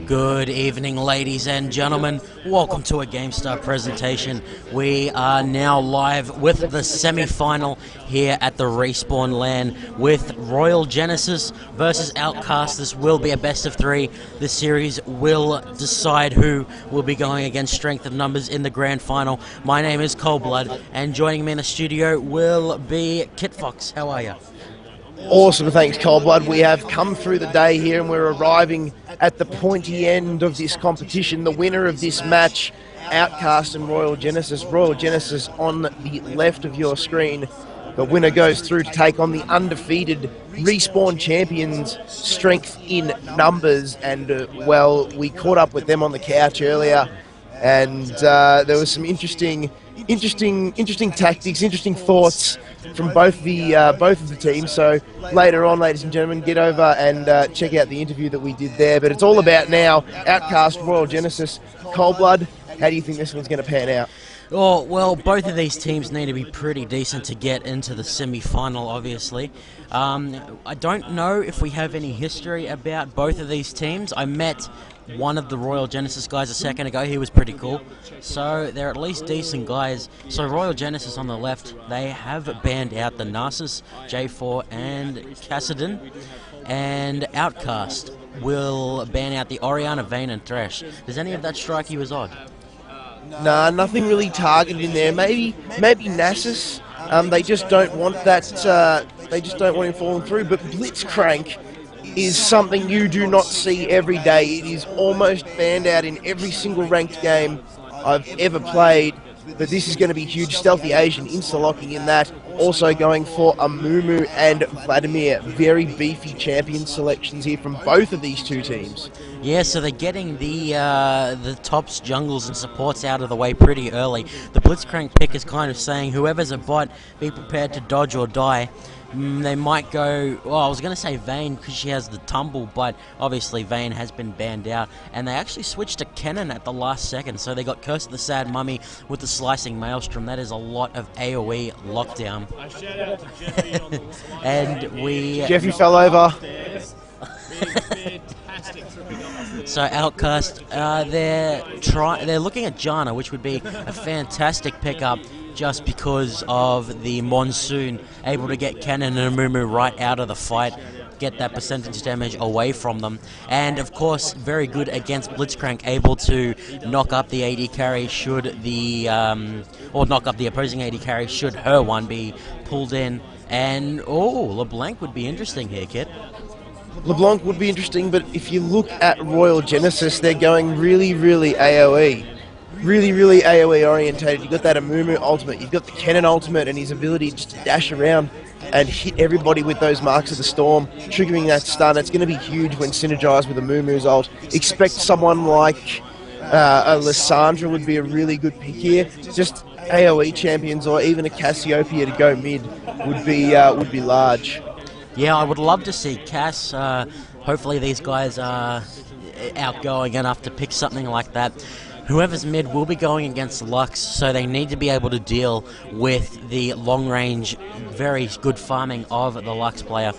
Good evening, ladies and gentlemen. Welcome to a GameStar presentation. We are now live with the semi-final here at the Respawn LAN with Royal Genesis versus OutKast. This will be a best of 3. This series will decide who will be going against strength of numbers in the grand final. My name is ColdBlood, and joining me in the studio will be Kitfox. How are you? Awesome, thanks ColdBlood. We have come through the day here and we're arriving at the pointy end of this competition. The winner of this match, OutKast and Royal Genesis. Royal Genesis on the left of your screen. The winner goes through to take on the undefeated Respawn champions, strength in numbers. And, well, we caught up with them on the couch earlier and there was some interesting tactics, interesting thoughts from both of the teams. So later on, ladies and gentlemen, get over and check out the interview that we did there. But it's all about now OutKast, Royal Genesis, ColdBlood. How do you think this one's going to pan out? Oh, well, both of these teams need to be pretty decent to get into the semi-final, obviously. I don't know if we have any history about both of these teams. I met one of the Royal Genesis guys a second ago. He was pretty cool. So they're at least decent guys. So Royal Genesis on the left, they have banned out the Narcissus, J4 and Cassidon. And OutKast will ban out the Oriana, Vayne and Thresh. Does any of that strike you as odd? Nah, nothing really targeted in there. Maybe Nasus. They just don't want that. They just don't want him falling through. But Blitzcrank is something you do not see every day. It is almost banned out in every single ranked game I've ever played. But this is going to be huge. Stealthy Asian insta-locking in that. Also going for Amumu and Vladimir. Very beefy champion selections here from both of these two teams. Yeah, so they're getting the tops, jungles and supports out of the way pretty early. The Blitzcrank pick is kind of saying whoever's a bot, be prepared to dodge or die. They might go, well, I was going to say Vayne because she has the tumble, but obviously Vayne has been banned out. And they actually switched to Kennen at the last second, so they got Curse of the Sad Mummy with the Slicing Maelstrom. That is a lot of AoE lockdown. And Jeffy fell over. So OutKast, they're looking at Janna, which would be a fantastic pickup just because of the Monsoon, able to get Kennen and Amumu right out of the fight, get that percentage damage away from them. And of course, very good against Blitzcrank, able to knock up the AD carry should the, or knock up the opposing AD carry should her one be pulled in. And, oh, LeBlanc would be interesting here, Kit. LeBlanc would be interesting, but if you look at Royal Genesis, they're going really AoE. Really AoE orientated. You've got that Amumu ultimate, you've got the Kennen ultimate and his ability just to dash around and hit everybody with those marks of the storm, triggering that stun. It's going to be huge when synergized with Amumu's ult. Expect someone like a Lissandra would be a really good pick here. Just AoE champions or even a Cassiopeia to go mid would be large. Yeah, I would love to see Cass. Hopefully these guys are outgoing enough to pick something like that. Whoever's mid will be going against Lux, so they need to be able to deal with the long-range, very good farming of the Lux player.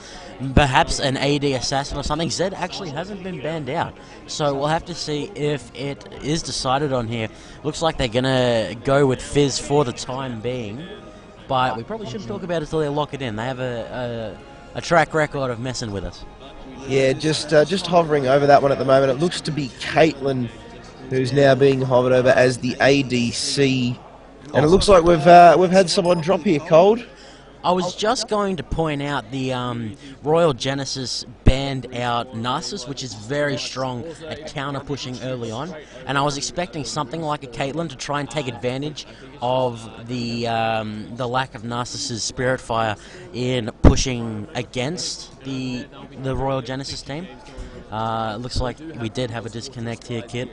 Perhaps an AD assassin or something. Zed actually hasn't been banned out, so we'll have to see if it is decided on here. Looks like they're going to go with Fizz for the time being, but we probably shouldn't talk about it until they lock it in. They have a track record of messing with us. Yeah, just hovering over that one at the moment. It looks to be Caitlyn who's now being hovered over as the ADC. And it looks like we've had someone drop here, Cold. I was just going to point out the Royal Genesis banned out Narcissus, which is very strong at counter-pushing early on. And I was expecting something like a Caitlyn to try and take advantage of the lack of Narcissus' Spirit Fire in pushing against the Royal Genesis team. Looks like we did have a disconnect here, Kit.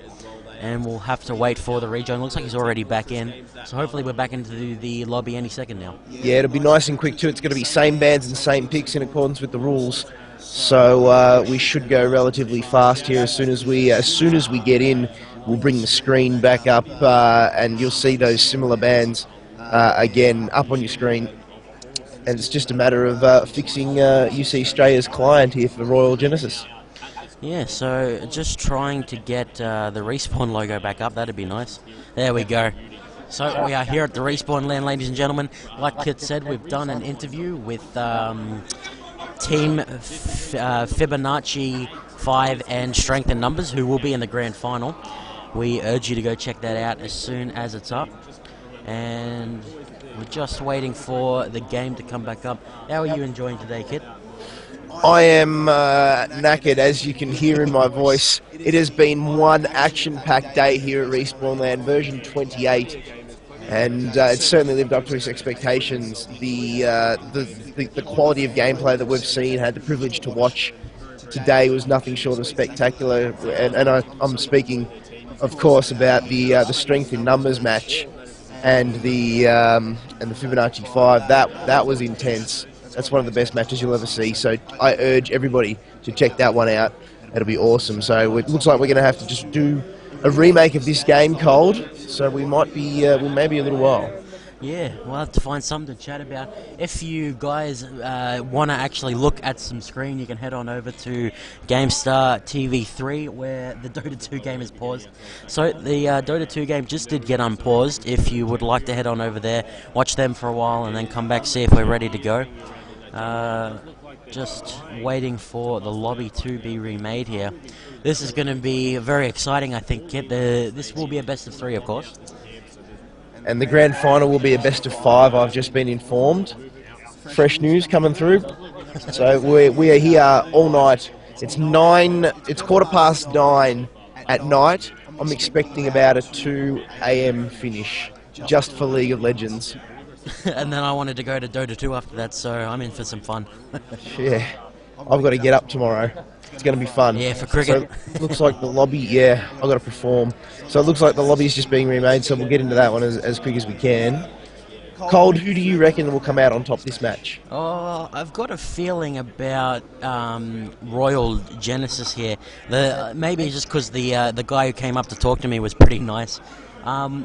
And we'll have to wait for the rejoin. Looks like he's already back in. So hopefully we're back into the lobby any second now. Yeah, it'll be nice and quick too. It's going to be same bans and same picks in accordance with the rules. So we should go relatively fast here. As soon as we get in, we'll bring the screen back up and you'll see those similar bans again up on your screen. And it's just a matter of fixing UC Australia's client here for Royal Genesis. Yeah, so just trying to get the Respawn logo back up. That'd be nice. There we go. So we are here at the Respawn land, ladies and gentlemen. Like Kit said, we've done an interview with Team Fibonacci 5 and Strength in Numbers, who will be in the grand final. We urge you to go check that out as soon as it's up. And we're just waiting for the game to come back up. How are you enjoying today, Kit? I am knackered, as you can hear in my voice. It has been one action-packed day here at Respawn Land, version 28, and it's certainly lived up to its expectations. The quality of gameplay that we've seen, had the privilege to watch today, was nothing short of spectacular. And I'm speaking, of course, about the Strength in Numbers match and the Fibonacci 5. That was intense. That's one of the best matches you'll ever see. So I urge everybody to check that one out. It'll be awesome. So it looks like we're going to have to just do a remake of this game, Cold. So we may be a little while. Yeah, we'll have to find something to chat about. If you guys want to actually look at some screen, you can head on over to GameStar TV3, where the Dota 2 game is paused. So the Dota 2 game just did get unpaused. If you would like to head on over there, watch them for a while, and then come back, see if we're ready to go. Just waiting for the lobby to be remade here. This is going to be very exciting, I think, Kit. This will be a best of 3, of course. And the grand final will be a best of 5, I've just been informed. Fresh news coming through. So we are here all night. It's 9:15 at night. I'm expecting about a 2 AM finish, just for League of Legends. And then I wanted to go to Dota 2 after that, so I'm in for some fun. Yeah, I've got to get up tomorrow. It's going to be fun. Yeah, for cricket. So it looks like the lobby, I've got to perform. So it looks like the lobby is just being remade, so we'll get into that one as quick as we can. Cold, who do you reckon will come out on top this match? Oh, I've got a feeling about Royal Genesis here. Maybe just because the guy who came up to talk to me was pretty nice.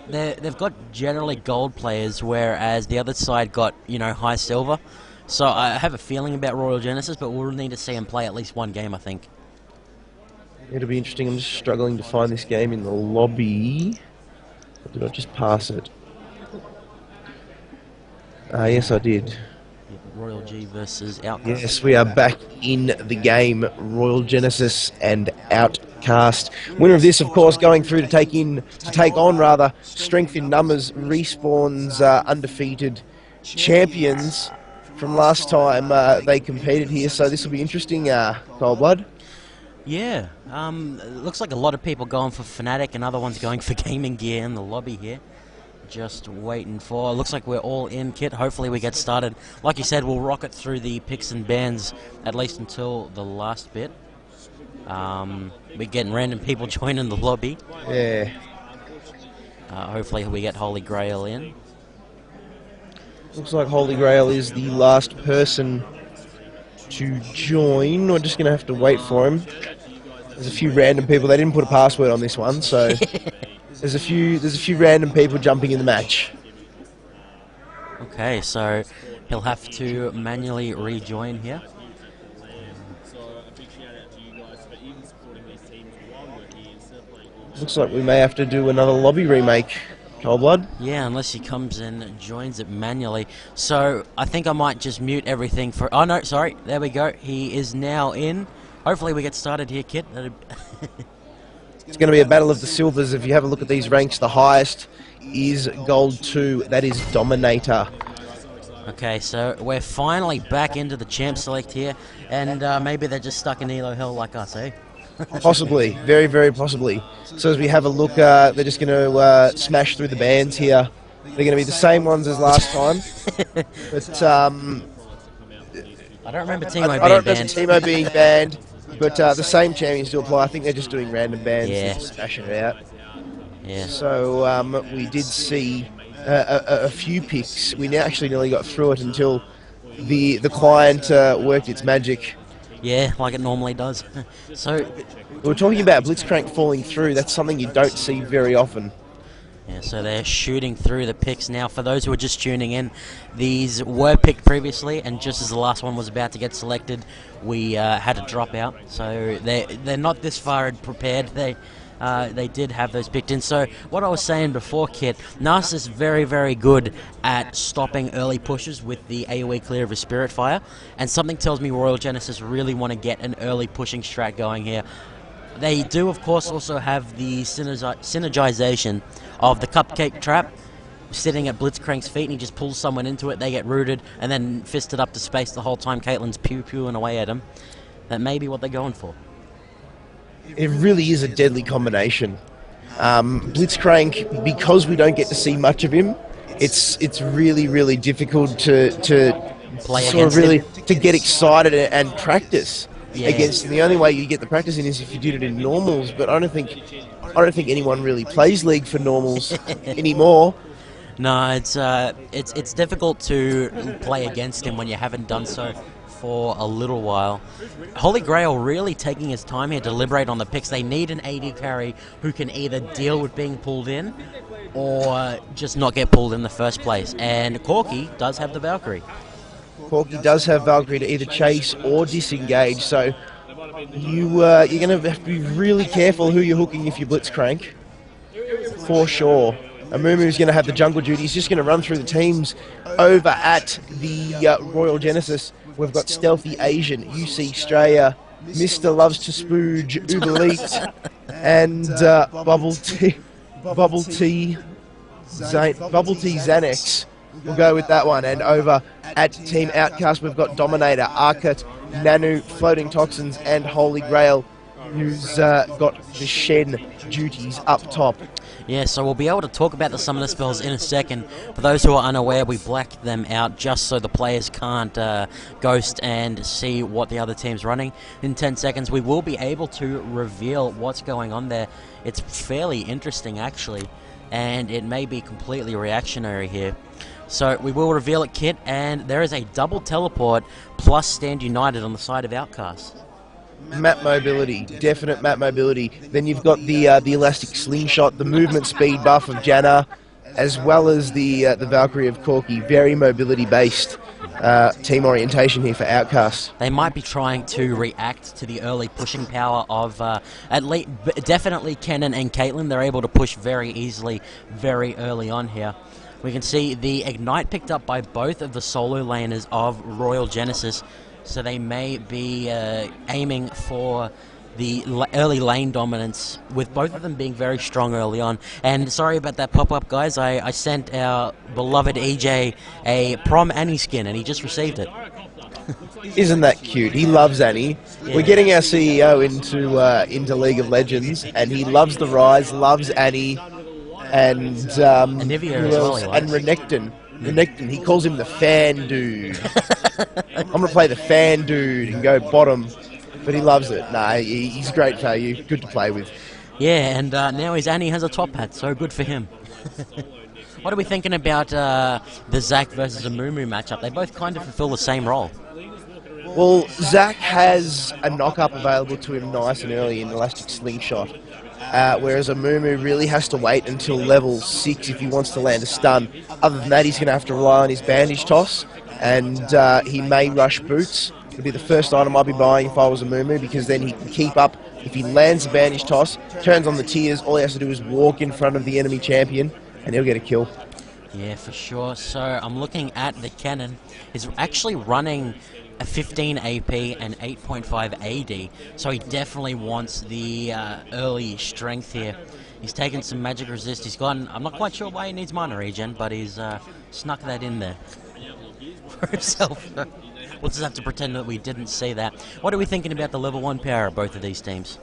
They've got generally gold players, whereas the other side got, high silver. So I have a feeling about Royal Genesis, but we'll need to see him play at least one game, I think. It'll be interesting. I'm just struggling to find this game in the lobby. Or did I just pass it? Yes, I did. Royal G versus OutKast. Yes, we are back in the game. Royal Genesis and OutKast. Winner of this, of course, going through to take on Strength in Numbers, Respawn's undefeated champions from last time they competed here. So this will be interesting, ColdBlood. Yeah, it looks like a lot of people going for Fnatic and other ones going for gaming gear in the lobby here. Just waiting for... Looks like we're all in, Kit. Hopefully we get started. Like you said, we'll rocket through the picks and bans at least until the last bit. We're getting random people joining the lobby. Yeah. Hopefully we get Holy Grail in. Looks like Holy Grail is the last person to join. We're just going to have to wait for him. There's a few random people. They didn't put a password on this one, so... There's a few random people jumping in the match. Okay, so he'll have to manually rejoin here. Looks like we may have to do another lobby remake, ColdBlood. Yeah, unless he comes in and joins it manually. So I think I might just mute everything for... Oh no, sorry, there we go. He is now in. Hopefully we get started here, Kit. It's going to be a battle of the silvers. If you have a look at these ranks, the highest is Gold 2. That is Dominator. Okay, so we're finally back into the champ select here, and maybe they're just stuck in Elo Hell like us, eh? Possibly. Very, very possibly. So as we have a look, they're just going to smash through the bans here. They're going to be the same ones as last time. But I don't remember Timo being banned. I don't remember Timo being banned. But the same champions do apply. I think they're just doing random bans and smashing it out. Yeah. So we did see a few picks. We actually nearly got through it until the client worked its magic. Yeah, like it normally does. So we were talking about Blitzcrank falling through. That's something you don't see very often. Yeah, so they're shooting through the picks now. For those who are just tuning in, these were picked previously, and just as the last one was about to get selected, we had to drop out. So they're not this far prepared. They did have those picked in. So what I was saying before, Kit, Nas is very, very good at stopping early pushes with the AoE clear of his Spirit Fire, and something tells me Royal Genesis really want to get an early pushing strat going here. They do, of course, also have the synergization of the Cupcake Trap sitting at Blitzcrank's feet, and he just pulls someone into it, they get rooted, and then fisted up to space the whole time Caitlyn's pew-pewing away at him. That may be what they're going for. It really is a deadly combination. Blitzcrank, because we don't get to see much of him, it's really, really difficult to play sort of really him. To get excited and practice. Yeah. Against him. The only way you get the practice in is if you did it in normals, but I don't think anyone really plays League for normals anymore. No, it's difficult to play against him when you haven't done so for a little while. Holy Grail really taking his time here to deliberate on the picks. They need an AD carry who can either deal with being pulled in or just not get pulled in the first place. And Corky does have the Valkyrie. Corky does have Valkyrie to either chase or disengage, so you're going to have to be really careful who you're hooking if you Blitzcrank, for sure. Amumu's going to have the jungle duty. He's just going to run through the teams over at the Royal Genesis. We've got Stealthy Asian, UC Straya, Mr. Loves to Spooge, Uber Elite, and Bubble Tea Xanax. We'll go with that one. And over at Team OutKast, we've got Dominator, Arcut, Nanu, Floating Toxins, and Holy Grail, who's got the Shen duties up top. Yeah, so we'll be able to talk about the summoner spells in a second. For those who are unaware, we blacked them out just so the players can't ghost and see what the other team's running. In 10 seconds, we will be able to reveal what's going on there. It's fairly interesting, actually, and it may be completely reactionary here. So we will reveal it, Kit, and there is a double teleport plus Stand United on the side of OutKast. Map mobility, definite map mobility. Then you've got the elastic slingshot, the movement speed buff of Janna, as well as the Valkyrie of Corky. Very mobility-based team orientation here for OutKast. They might be trying to react to the early pushing power of at least definitely Kennen and Caitlyn. They're able to push very easily, very early on here. We can see the Ignite picked up by both of the solo laners of Royal Genesis, so they may be aiming for the early lane dominance, with both of them being very strong early on. And sorry about that pop-up, guys. I sent our beloved EJ a prom Annie skin, and he just received it. Isn't that cute? He loves Annie. Yeah. We're getting our CEO into League of Legends, and he loves the Rise, loves Annie, and Anivia as well, he likes. and Renekton. Renekton, he calls him the fan dude. I'm going to play the fan dude and go bottom, but he loves it. Nah, he's great value, good to play with. Yeah, and now his Annie has a top hat, so good for him. What are we thinking about the Zac versus Amumu matchup? They both kind of fulfill the same role. Well, Zac has a knock-up available to him nice and early in Elastic Slingshot, whereas Amumu really has to wait until level 6 if he wants to land a stun. Other than that, he's going to have to rely on his bandage toss, and he may rush boots. It'll be the first item I'd be buying if I was Amumu, because then he can keep up. If he lands the bandage toss, turns on the tears, all he has to do is walk in front of the enemy champion, and he'll get a kill. Yeah, for sure. So I'm looking at the Kennen. He's actually running a 15 AP and 8.5 AD, so he definitely wants the early strength here. He's taken some magic resist. He's gone. I'm not quite sure why he needs mana regen, but he's snuck that in there for himself. We'll just have to pretend that we didn't see that. What are we thinking about the level 1 power of both of these teams?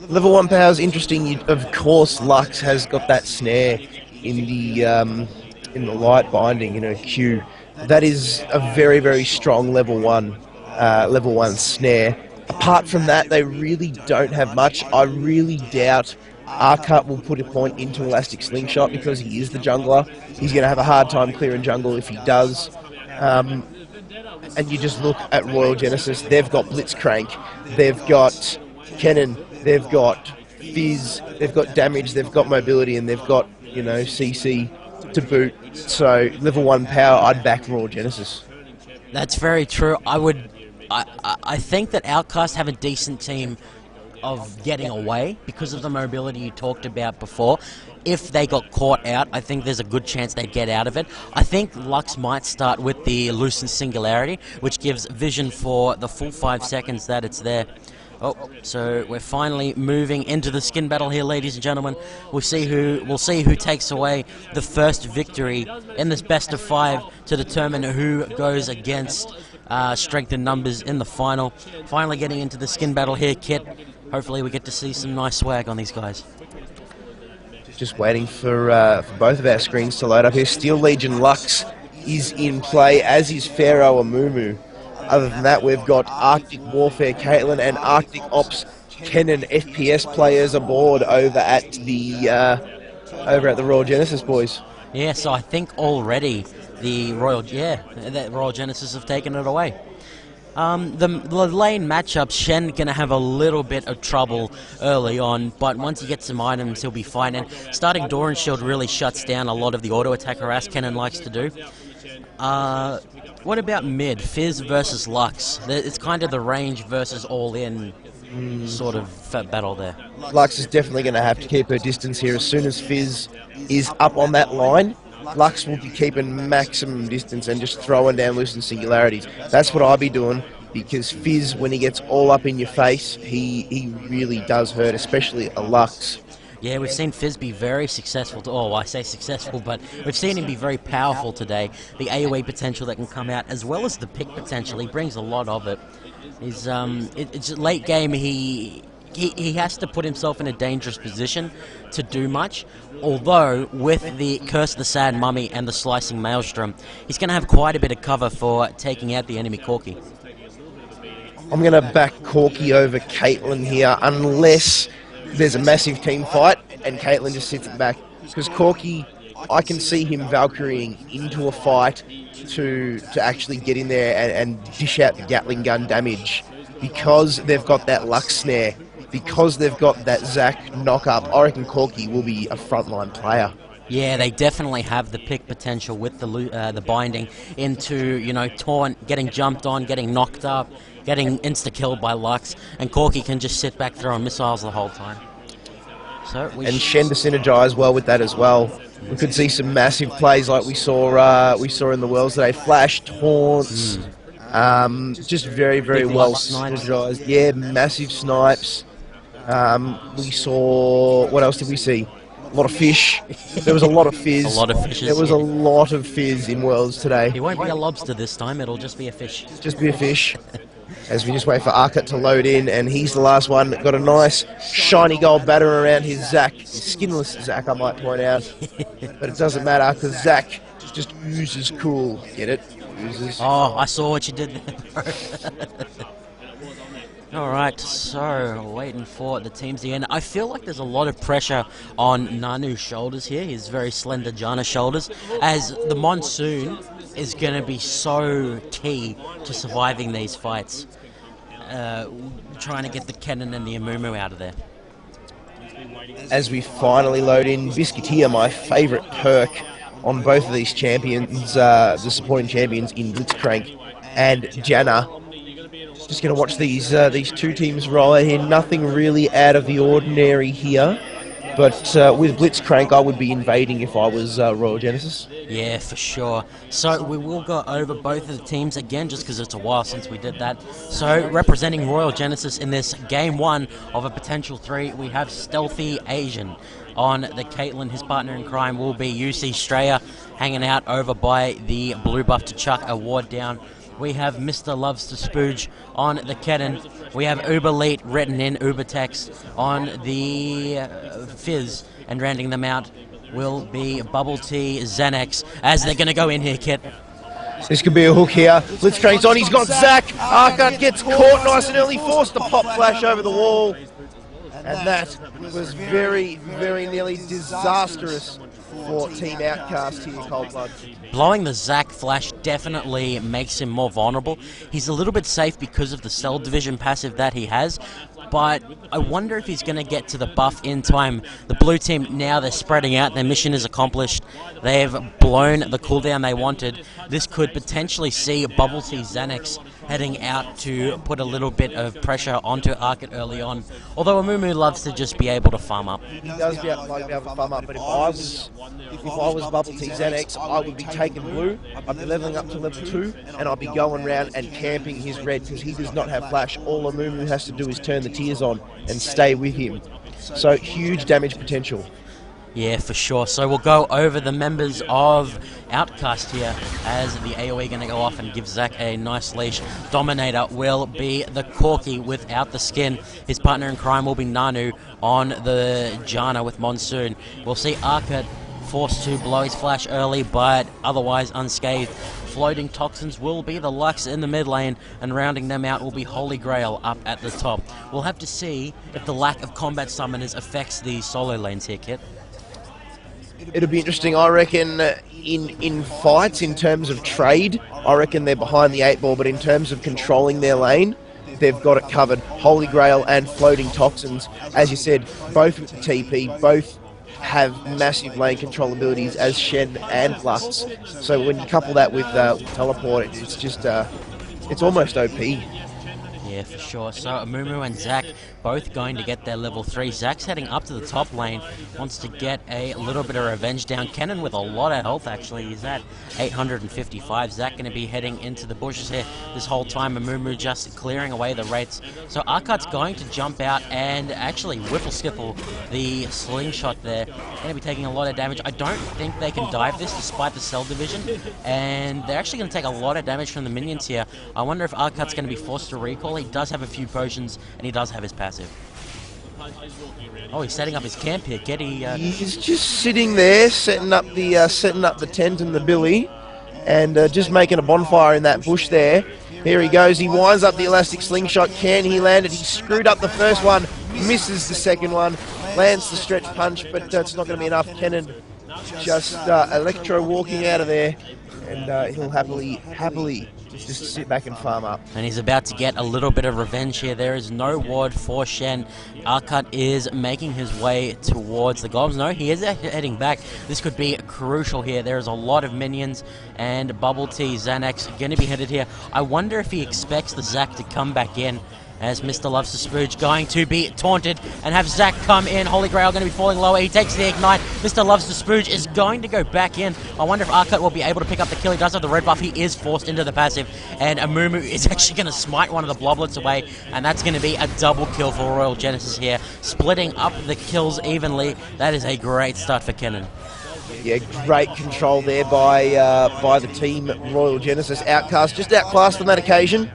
Level 1 power is interesting. Of course, Lux has got that snare in the light binding, Q. That is a very, very strong level 1 snare. Apart from that, they really don't have much. I really doubt Arcut will put a point into Elastic Slingshot because he is the jungler. He's going to have a hard time clearing jungle if he does. And you just look at Royal Genesis. They've got Blitzcrank, they've got Kennen, they've got Fizz, they've got damage, they've got mobility, and they've got you know, CC to boot. So level 1 power, I'd back Royal Genesis. That's very true. I think that OutKast have a decent team of getting away because of the mobility you talked about before. If they got caught out, I think there's a good chance they'd get out of it. I think Lux might start with the Lucent Singularity, which gives vision for the full 5 seconds that it's there. Oh, so we're finally moving into the skin battle here, ladies and gentlemen. We'll see who takes away the first victory in this best of 5 to determine who goes against strength in numbers in the final. Finally getting into the skin battle here, Kit. Hopefully we get to see some nice swag on these guys. Just waiting for both of our screens to load up here. Steel Legion Lux is in play, as is Pharaoh Amumu. Other than that, we've got Arctic Warfare Caitlin and Arctic Ops Kennen FPS players aboard over at the Royal Genesis boys. Yeah, so I think already the Royal Genesis have taken it away. The lane matchups, Shen going to have a little bit of trouble early on, but once he gets some items, he'll be fine. And starting Doran Shield really shuts down a lot of the auto attack harass Kennen likes to do. What about mid? Fizz versus Lux. It's kind of the range versus all-in sort of battle there. Lux is definitely going to have to keep her distance here. As soon as Fizz is up on that line, Lux will be keeping maximum distance and just throwing down Lucent Singularities. That's what I'll be doing, because Fizz, when he gets all up in your face, he really does hurt, especially a Lux. Yeah, we've seen Fizz be very successful. I say successful, but we've seen him be very powerful today. The AoE potential that can come out, as well as the pick potential, he brings a lot of it. It's late game. He has to put himself in a dangerous position to do much. Although with the Curse of the Sad Mummy and the Slicing Maelstrom, he's going to have quite a bit of cover for taking out the enemy Corki. I'm going to back Corki over Caitlin here, unless there's a massive team fight and Caitlin just sits back. Because Corki, I can see him Valkyrieing into a fight to actually get in there and dish out the Gatling gun damage. Because they've got that Lux snare, because they've got that Zac knock-up, I reckon Corki will be a frontline player. Yeah, they definitely have the pick potential with the binding into, taunt, getting jumped on, getting knocked up, getting insta-killed by Lux, and Corki can just sit back throwing missiles the whole time. And Shen to synergize well with that as well. We could see some massive plays like we saw in the Worlds today. Flash, taunts, just very, very well synergized. Yeah, massive snipes. We saw, what else did we see? A lot of fish. There was a lot of fizz. A lot of fishes. There was a lot of fizz in Worlds today. It won't be a lobster this time, it'll just be a fish. Just be a fish. As we just wait for Arcot to load in, and he's the last one. Got a nice shiny gold banner around his Zac. His skinless Zac, I might point out. But it doesn't matter, because Zac just oozes cool. Get it? Oozes. Oh, I saw what you did there. Alright, so waiting for the teams to end. I feel like there's a lot of pressure on Nanu's shoulders here, his very slender Janna shoulders, as the Monsoon is going to be so key to surviving these fights. Trying to get the Kennen and the Amumu out of there. As we finally load in Biscuiteer, my favourite perk on both of these champions, the supporting champions in Blitzcrank and Janna. Just going to watch these two teams roll in. Nothing really out of the ordinary here. But with Blitzcrank, I would be invading if I was Royal Genesis. Yeah, for sure. So we will go over both of the teams again, just because it's a while since we did that. So representing Royal Genesis in this Game 1 of a potential 3, we have Stealthy Asian. On the Caitlin, his partner in crime will be UC Straya, hanging out over by the Blue Buff to Chuck award down. We have Mr. Loves to Spooge on the Kennen. We have Uber Leet written in Uber text on the Fizz, and rounding them out will be Bubble Tea Xanax, as they're going to go in here, Kit. This could be a hook here. Blitzcrank's on, he's got Zac. Arcot gets caught nice and early, forced to pop flash over the wall. And that was very, very nearly disastrous for Team OutKast here, ColdBlood. Blowing the Zac flash definitely makes him more vulnerable. He's a little bit safe because of the Cell Division passive that he has, but I wonder if he's going to get to the buff in time. The blue team, now they're spreading out. Their mission is accomplished. They've blown the cooldown they wanted. This could potentially see Bubble Tea Xanax heading out to put a little bit of pressure onto Arcot early on. Although Amumu loves to just be able to farm up. He does like to be able to farm up, but if I was Bubble Tea Xanax, I would be taking blue, I'd be leveling up to level 2, and I'd be going around and camping his red, because he does not have flash. All Amumu has to do is turn the tears on and stay with him. So huge damage potential. Yeah, for sure. So we'll go over the members of OutKast here as the AoE going to go off and give Zach a nice leash. Dominator will be the Corky without the skin. His partner in crime will be Nanu on the Janna with Monsoon. We'll see Arcot forced to blow his flash early, but otherwise unscathed. Floating Toxins will be the Lux in the mid lane, and rounding them out will be Holy Grail up at the top. We'll have to see if the lack of combat summoners affects the solo lanes here, Kit. It'll be interesting. I reckon in fights, in terms of trade, I reckon they're behind the 8 ball, but in terms of controlling their lane, they've got it covered. Holy Grail and Floating Toxins, as you said, both with the TP, both have massive lane control abilities as Shen and Lux. So when you couple that with Teleport, it's just, it's almost OP. Yeah, for sure. So Amumu and Zach both going to get their level 3. Zach's heading up to the top lane, wants to get a little bit of revenge down. Kennen with a lot of health, actually. He's at 855. Zach going to be heading into the bushes here this whole time. Amumu just clearing away the rates. So Arcot's going to jump out and actually whipple-skipple the slingshot there. Going to be taking a lot of damage. I don't think they can dive this despite the cell division, and they're actually going to take a lot of damage from the minions here. I wonder if Arcot's going to be forced to recall. He does have a few potions, and he does have his passive. Oh, he's setting up his camp here. He's just sitting there, setting up the tent and the billy, and just making a bonfire in that bush there. Here he goes. He winds up the elastic slingshot. Can he land it? He screwed up the first one, misses the second one, lands the stretch punch, but it's not going to be enough. Kennen just electro walking out of there, and he'll happily just sit back and farm up. And he's about to get a little bit of revenge here. There is no ward for Shen. Arcot is making his way towards the golems. No, he is heading back. This could be crucial here. There is a lot of minions, and Bubble Tea Xanax going to be headed here. I wonder if he expects the Zach to come back in, as Mr. Loves to Spooge going to be taunted and have Zach come in. Holy Grail going to be falling lower. He takes the Ignite. Mr. Loves to Spooge is going to go back in. I wonder if Arcot will be able to pick up the kill. He does have the red buff. He is forced into the passive, and Amumu is actually going to smite one of the Bloblets away, and that's going to be a double kill for Royal Genesis here, splitting up the kills evenly. That is a great start for Kennen. Yeah, great control there by the team Royal Genesis. OutKast just outclassed on that occasion.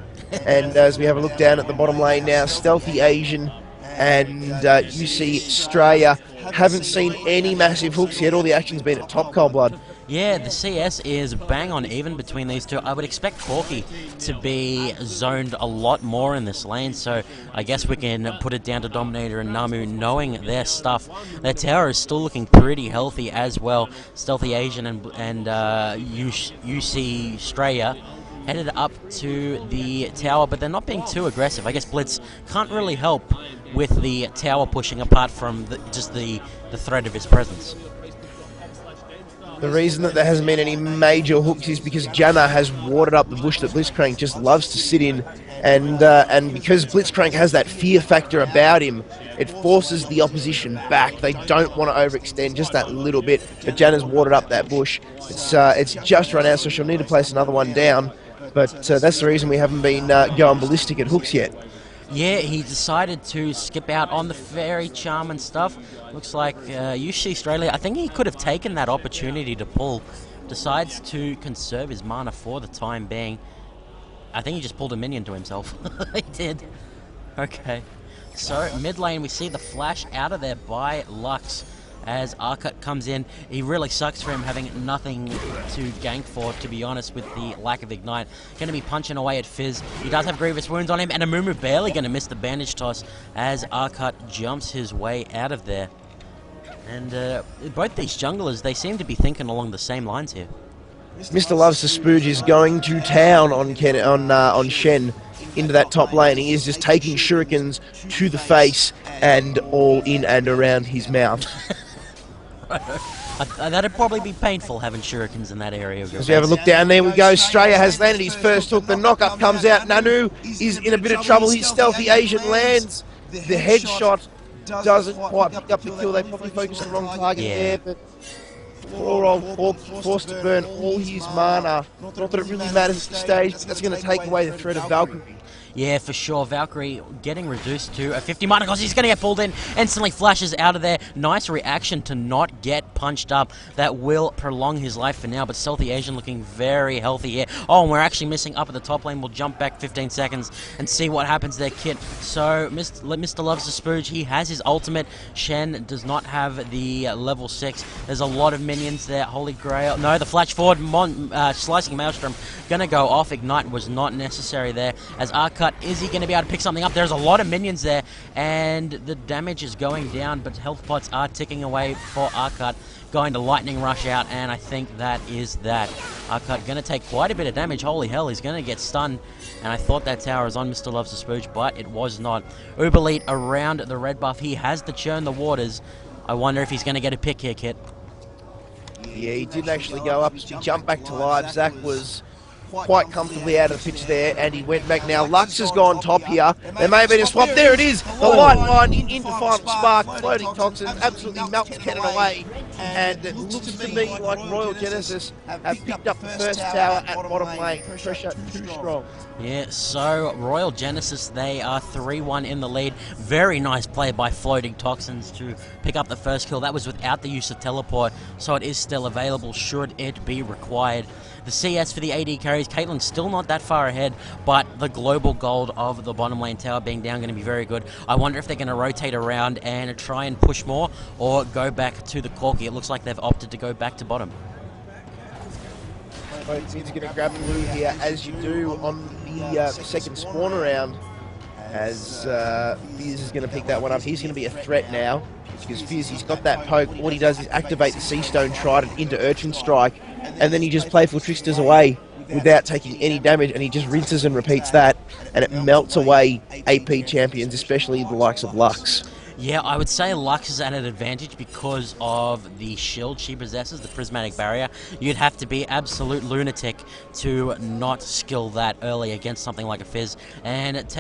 And as we have a look down at the bottom lane now, Stealthy Asian and UC Australia haven't seen any massive hooks yet. All the action's been at top, ColdBlood. Yeah, the CS is bang on even between these two. I would expect Corky to be zoned a lot more in this lane, so I guess we can put it down to Dominator and Namu knowing their stuff. Their tower is still looking pretty healthy as well. Stealthy Asian and UC Australia headed up to the tower, but they're not being too aggressive. I guess Blitz can't really help with the tower pushing apart from just the threat of his presence. The reason that there hasn't been any major hooks is because Janna has warded up the bush that Blitzcrank just loves to sit in, and because Blitzcrank has that fear factor about him, it forces the opposition back. They don't want to overextend just that little bit, but Janna's warded up that bush. It's just run out, so she'll need to place another one down. But that's the reason we haven't been going ballistic at hooks yet. Yeah, he decided to skip out on the fairy charm and stuff. Looks like UC Australia, I think he could have taken that opportunity to pull. Decides to conserve his mana for the time being. I think he just pulled a minion to himself. He did. Okay. So, mid lane, we see the flash out of there by Lux. As Arcot comes in, he really sucks for him having nothing to gank for, to be honest, with the lack of Ignite. Going to be punching away at Fizz. He does have grievous wounds on him, and Amumu barely going to miss the bandage toss as Arcot jumps his way out of there. And both these junglers, they seem to be thinking along the same lines here. Mr. Loves to Spooge is going to town on Shen. into that top lane. He is just taking shurikens to the face and all in and around his mouth. That'd probably be painful having shurikens in that area of your As we have a face. look down, there we go. Straya has landed his first hook. The knock-up comes out. Nanu is in a bit of trouble. His stealthy Asian lands. The headshot doesn't quite pick up the kill. They probably focused on the wrong target there, but poor old Corp forced to burn all his mana. Not that it really matters at this stage, but that's going to take away the threat of Valkyrie. Yeah, for sure. Valkyrie getting reduced to a 50 mana because he's going to get pulled in. Instantly flashes out of there. Nice reaction to not get punched up. That will prolong his life for now, but Stealthy Asian looking very healthy here. Oh, and we're actually missing up at the top lane. We'll jump back 15 seconds and see what happens there, Kit. So, Mr. Loves the Spooge, he has his ultimate. Shen does not have the level 6. There's a lot of minions there. Holy Grail. No, the flash forward. Slicing Maelstrom going to go off. Ignite was not necessary there. As OutKast, is he going to be able to pick something up? There's a lot of minions there, and the damage is going down, but health pots are ticking away for OutKast. Going to Lightning Rush out, and I think that is that. OutKast going to take quite a bit of damage. Holy hell, he's going to get stunned. And I thought that tower was on Mr. Loves the Spooge, but it was not. Uberleet around the red buff. He has to churn the waters. I wonder if he's going to get a pick here, Kit. Yeah, he didn't actually go up. As we jump back to live, Zach was quite comfortably out of the pitch there, and he went back now. Lux has gone top here. There may have been a swap. There it is. The light line into Final Spark. Floating Toxins absolutely melts Cannon away. And it looks to me like Royal Genesis have picked up the first tower at bottom lane. Pressure too strong. Yeah, so Royal Genesis, they are 3-1 in the lead. Very nice play by Floating Toxins to pick up the first kill. That was without the use of teleport, so it is still available should it be required. The CS for the AD carries. Caitlyn's still not that far ahead, but the global gold of the bottom lane tower being down going to be very good. I wonder if they're going to rotate around and try and push more or go back to the Corki. It looks like they've opted to go back to bottom. Both teams are going to grab blue here, as you do on the second spawn around, as Fizz is going to pick that one up. He's going to be a threat now, because Fizz, he's got that poke. What he does is activate the Sea Stone Trident into Urchin Strike, and then he just playful tricksters away without taking any damage, and he just rinses and repeats that, and it melts away AP champions, especially the likes of Lux. Yeah, I would say Lux is at an advantage because of the shield she possesses, the prismatic barrier. You'd have to be absolute lunatic to not skill that early against something like a Fizz. And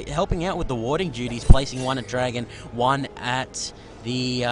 helping out with the warding duties, placing one at Dragon, one at the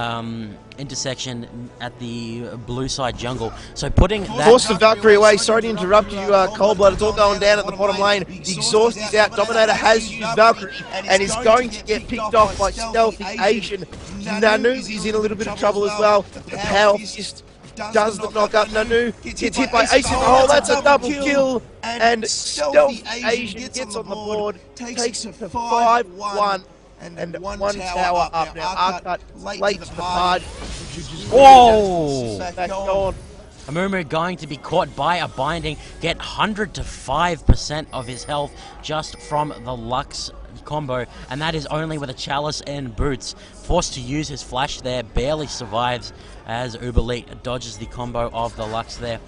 intersection at the blue side jungle. So putting that... Force the Valkyrie away. Sorry to interrupt you, ColdBlood. It's all going down at the bottom lane. The exhaust is out. Dominator has used Valkyrie and is going to get picked off by Stealthy Asian. Nanu is in a little bit of trouble as well. The Power Fist does the knock up. Nanu gets hit by Ace in the hole. That's a double kill. And Stealthy Asian gets on the board, takes it to 5-1. And one tower up now. OutKast late to the party. Whoa! Back on. Amumu going to be caught by a binding, get 100 to 5% of his health just from the Lux combo, and that is only with a chalice and boots. Forced to use his flash there, barely survives as Uberleet dodges the combo of the Lux there.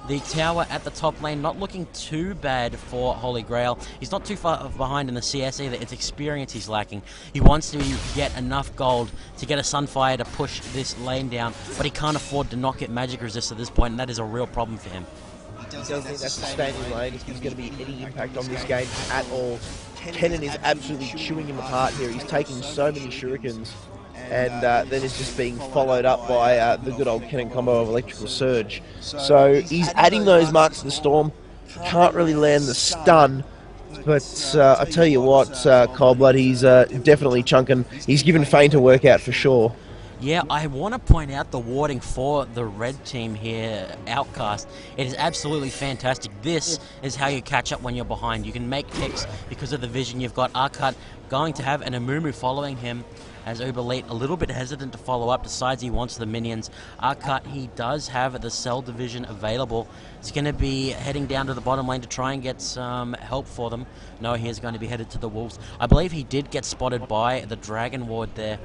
The tower at the top lane not looking too bad for Holy Grail. He's not too far behind in the CS either. It's experience he's lacking. He wants to get enough gold to get a Sunfire to push this lane down, but he can't afford to not get magic resist at this point, and that is a real problem for him. He doesn't think that's the standing lane. If there's going to be any impact on this game at all. Kennen is absolutely chewing him apart here. He's taking so many shurikens, and then it's just being followed up by the good old Kennen combo of Electrical Surge. So he's adding those marks to the storm. Can't really land the stun, but I tell you what, ColdBlood, he's definitely chunking. He's given Feint a workout for sure. Yeah, I want to point out the warding for the red team here, OutKast. It is absolutely fantastic. This is how you catch up when you're behind. You can make picks because of the vision you've got. OutKast going to have an Amumu following him as Uberleet a little bit hesitant to follow up, decides he wants the minions. OutKast, he does have the Cell division available. He's going to be heading down to the bottom lane to try and get some help for them. No, he's going to be headed to the Wolves. I believe he did get spotted by the Dragon Ward there.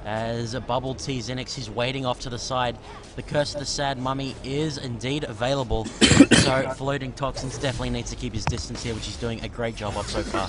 as a Bubble T Zenix, he's waiting off to the side. The Curse of the Sad Mummy is indeed available, so Floating Toxins definitely needs to keep his distance here, which he's doing a great job of so far.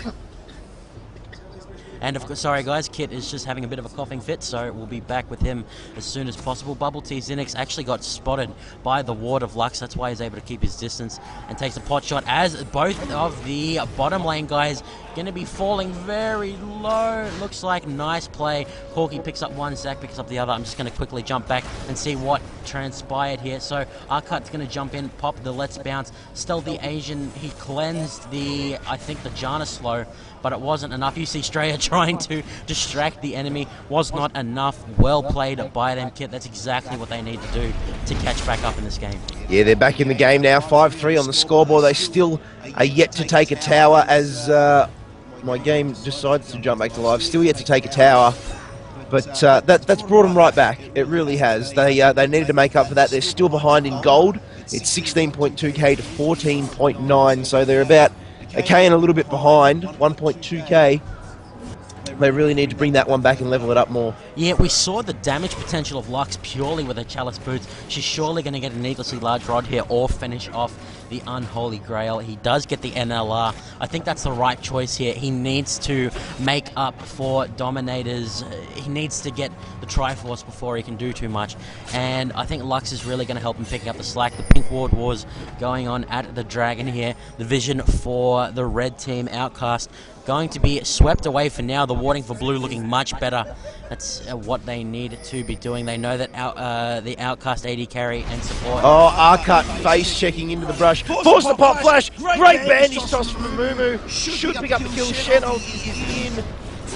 And of course, sorry guys, Kit is just having a bit of a coughing fit, so we'll be back with him as soon as possible. Bubble T Zenix actually got spotted by the Ward of Lux, that's why he's able to keep his distance and takes a pot shot, as both of the bottom lane guys going to be falling very low. Looks like nice play. Corky picks up one, Zach picks up the other. I'm just going to quickly jump back and see what transpired here. So OutKast's going to jump in, pop the Let's Bounce. Stealthy Asian, he cleansed the, I think, the Jana slow, but it wasn't enough. You see Straya trying to distract the enemy. Was not enough. Well played by them, Kit. That's exactly what they need to do to catch back up in this game. Yeah, they're back in the game now. 5-3 on the scoreboard. They still are yet to take a tower as my game decides to jump back to live. Still yet to take a tower. But that's brought them right back. It really has. They needed to make up for that. They're still behind in gold. It's 16.2k to 14.9. So they're about a K and a little bit behind, 1.2k. They really need to bring that one back and level it up more. Yeah, we saw the damage potential of Lux purely with her Chalice Boots. She's surely going to get a needlessly large rod here or finish off the Unholy Grail. He does get the NLR. I think that's the right choice here. He needs to make up for Dominators. He needs to get the Triforce before he can do too much. And I think Lux is really going to help him picking up the slack. The Pink Ward Wars going on at the Dragon here. The vision for the red team, OutKast, going to be swept away for now. The warding for blue looking much better. That's what they need to be doing. They know that the OutKast AD carry and support. Oh, Arcut face checking into the brush. Force the pop flash. Great bandage toss from Amumu. Should pick up the kill. Shenhold is in.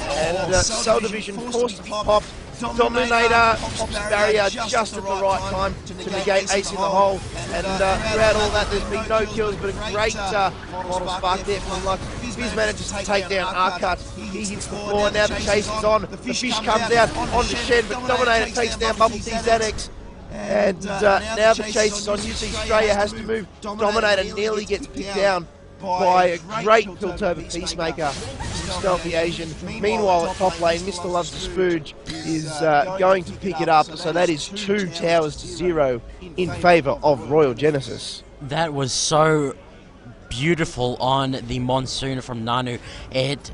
And Cell Division forced to be popped. Dominator pops barrier just at the right time to negate Ace in the hole. And throughout all that, there's been no kills, but a great model spark there from Lux. Fizz manages to take down Arcut. He hits the floor. Now the chase is on. The fish comes out onto Shen, but Dominator takes down Bubble T Zenix. And now the chase is on. You see Straya has to move. Dominator nearly gets picked down by a great Piltover Peacemaker. Stealthy Asian. Meanwhile, at top lane, Mr. Loves to Spooge is going to pick it up. So that is 2 towers to 0 in favour of Royal Genesis. That was so beautiful on the Monsoon from Nanu. It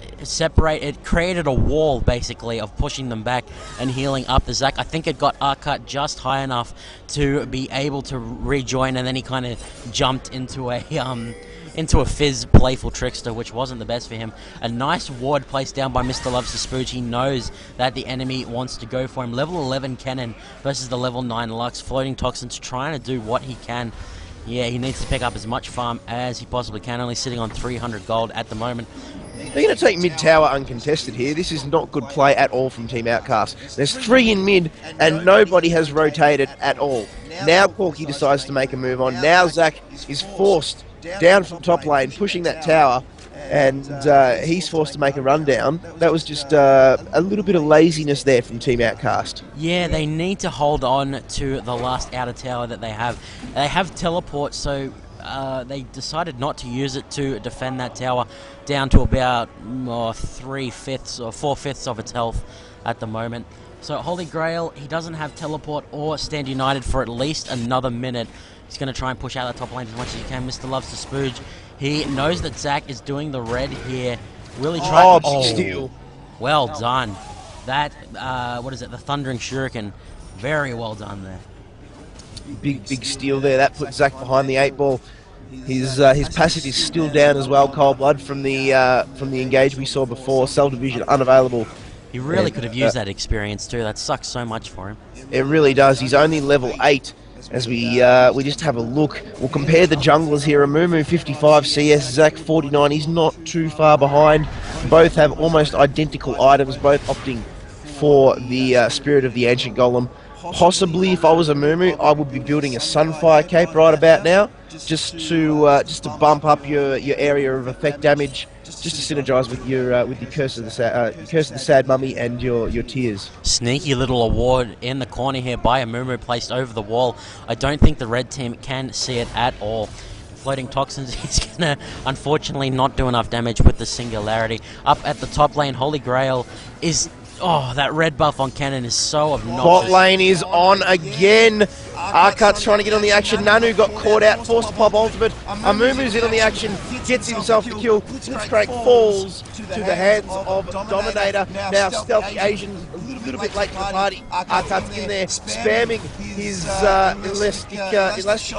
created a wall basically of pushing them back and healing up the Zac. I think it got Arcut just high enough to be able to rejoin, and then he kind of jumped into a Fizz playful trickster, which wasn't the best for him. A nice ward placed down by Mr. Loves to Spooge. He knows that the enemy wants to go for him. Level 11 Cannon versus the level 9 Lux. Floating Toxins trying to do what he can. Yeah, he needs to pick up as much farm as he possibly can, only sitting on 300 gold at the moment. They're going to take mid tower uncontested here. This is not good play at all from Team OutKast. There's 3 in mid, and nobody has rotated at all. Now Corky decides to make a move on. Now Zac is forced down from top lane, pushing that tower, and he's forced to make a rundown. That was just a little bit of laziness there from Team OutKast. Yeah, they need to hold on to the last outer tower that they have. They have teleport, so they decided not to use it to defend that tower down to about 3/5 or 4/5 of its health at the moment. So Holy Grail, he doesn't have teleport or stand united for at least another minute. He's going to try and push out the top lane as much as he can. Mr. Loves to Spooge. He knows that Zac is doing the red here. Will he try? Oh, big steal. Well done. That, what is it? The Thundering Shuriken. Very well done there. Big steal there. That puts Zac behind the 8 ball. His passive is still down as well. ColdBlood from the engage we saw before. Cell Division unavailable. He really could have used that experience too. That sucks so much for him. It really does. He's only level 8. As we just have a look, we'll compare the junglers here. Amumu 55 CS, Zac 49. He's not too far behind. Both have almost identical items, both opting for the Spirit of the Ancient Golem. Possibly, if I was Amumu, I would be building a Sunfire Cape right about now, just to bump up your area of effect damage, just to synergize with your Curse of the Sad Mummy and your Tears. Sneaky little award in the corner here by Amumu, placed over the wall. I don't think the red team can see it at all. Floating Toxins, he's going to unfortunately not do enough damage with the Singularity. Up at the top lane, Holy Grail is Oh, that red buff on Cannon is so obnoxious. Bot lane is on again. OutKast's trying to get on the action. Nanu got caught out, forced to pop ultimate. Amumu's in on the action, gets himself the kill. Blitzcrank falls to the hands of Dominator. Now Stealthy Asian, a little bit late to the party. OutKast's in there, spamming his elastic